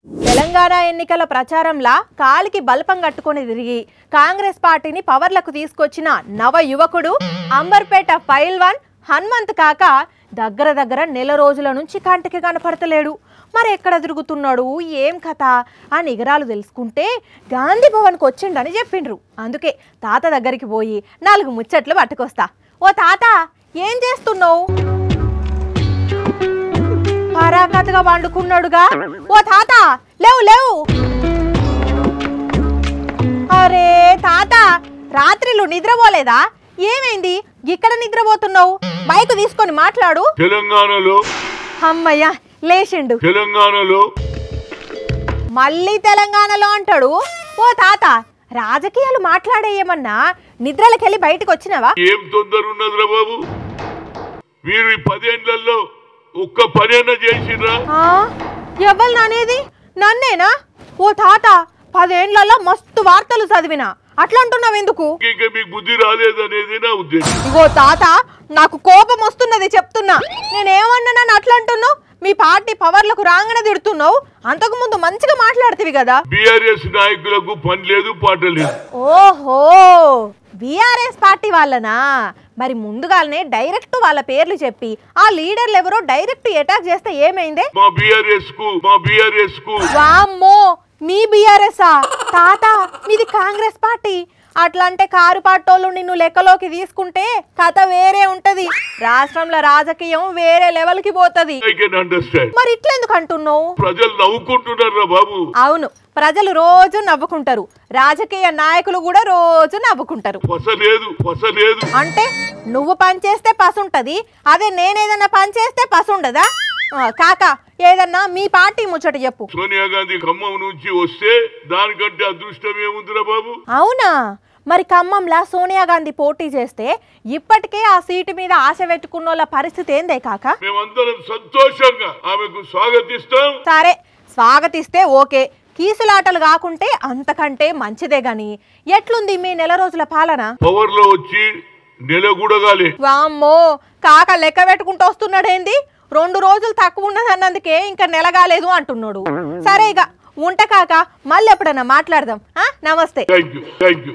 తెలంగాణ ఎన్నికల ప్రచారంలా కాలికి బల్పం కట్టుకొని తిరిగి కాంగ్రెస్ పార్టీని పవర్లకు తీసుకొచ్చిన నవ యువకుడు అంబర్పేట పైల్వాన్ హనుమంత్ కాక దగ్గర నెల రోజుల నుంచి కంటికి కనపడతలేడు. మరి ఎక్కడ తిరుగుతున్నాడు, ఏం కథ ఆ నిగరాలు తెలుసుకుంటే గాంధీ భవన్కి వచ్చిండని చెప్పిండ్రు. అందుకే తాత దగ్గరికి పోయి 4 ముచ్చట్లు పట్టుకొస్తా. ఓ తాత, ఏం చేస్తున్నావు? పరాకతగా వండుకున్నాడుగా. ఓ తాత, లేవు లేవు. అరే తాత, రాత్రిలు నిద్రపోలేదా? ఏమైంది? ఇక్కడ నిద్రపోతున్నావు? బైక్ తీసుకొని మాట్లాడు. తెలంగాణలో అమ్మయ్య లేచిండు. తెలంగాణలో మళ్ళీ తెలంగాణలో అంటాడు. ఓ తాత, రాజకీయాలు మాట్లాడేయమన్నా నిద్రలకెళ్ళి బయటకు వచ్చినావా? ఏం తొందర ఉన్నదిరా బాబు, మీరు ఈ 10 ఏళ్లలో ఒక్క పనైనా చేసిర్రా? ఎవరు అనేది? నన్నేనా? ఓ తాత, 10 ఏళ్లలో మస్తు వార్తలు చదివినా, అట్లా అంటున్నావు ఎందుకు? ఇంకా మీకు బుద్ధి రాలేదనేది నా ఉద్దేశం. ఇగో తాత, నాకు కోపం వస్తున్నది చెప్తున్నా. నేనేమన్నానని అట్లా అంటున్నావు? మీ పార్టీ పవర్లకు రాగానే తిడుతున్నావు. అంతకు ముందు మంచిగా మాట్లాడుతీవి కదా. బీఆర్ఎస్ నాయకులకు పని లేదు, పాట లేదు. ఓహో, బీఆర్ఎస్ పార్టీ వాళ్ళనా? మరి ముందుగానే డైరెక్ట్ వాళ్ళ పేర్లు చెప్పి ఆ లీడర్లు ఎవరో డైరెక్ట్ అటాక్ చేస్తే ఏమైంది? మా బీఆర్ఎస్ కు వామ్మో, మీ బీఆర్ఎస్ఆ? తాత, మీది కాంగ్రెస్ పార్టీ. అట్లా అంటే కారు పాటోళ్ళు నిన్ను లెక్కలోకి తీసుకుంటే కథ వేరే ఉంటది. రాష్ట్రంలో రాజకీయం వేరే లెవెల్ కి పోతది. మరి ఇట్లెందుకు అంటున్నావు? ప్రజలు నవ్వుకుంటున్నారా బాబు? అవును, ప్రజలు రోజు నవ్వుకుంటారు, రాజకీయ నాయకులు కూడా రోజు నవ్వుకుంటారు. అంటే నువ్వు పనిచేస్తే పసుంటది, అదే నేనేదన్నా పనిచేస్తే పసుండదా? కాక, ఏదన్నా మీ పార్టీ ముచ్చట చెప్పు. సోనియా గాంధీ ఖమ్మం నుంచి వస్తే దానికంటే అదృష్టం ఏముందిరా బాబు? అవునా? మరి ఖమ్మంలా సోనియా గాంధీ పోటీ చేస్తే ఇప్పటికే ఆ సీటు మీద ఆశ పెట్టుకున్న వాళ్ళ పరిస్థితి ఏందే కాక? మేమందరం సంతోషంగా ఆమెకు స్వాగతిస్తాం. సరే, స్వాగతిస్తే ఓకే. కీసులాటలు కాకుంటే అంతకంటే మంచిదే గాని. ఎట్లుంది మీ నెల రోజుల పాలన? పవర్ లో వచ్చి నెల కూడా కాలే. వామ్మో, కాక లెక్క పెట్టుకుంటూ వస్తున్నాడేంది? 2 రోజులు తక్కువ ఉన్నదన్నందుకే ఇంకా నెల కాలేదు అంటున్నాడు. సరే ఇక ఉంట కాక, మళ్ళీ ఎప్పుడన్నా మాట్లాడదాం. నమస్తే. Thank you.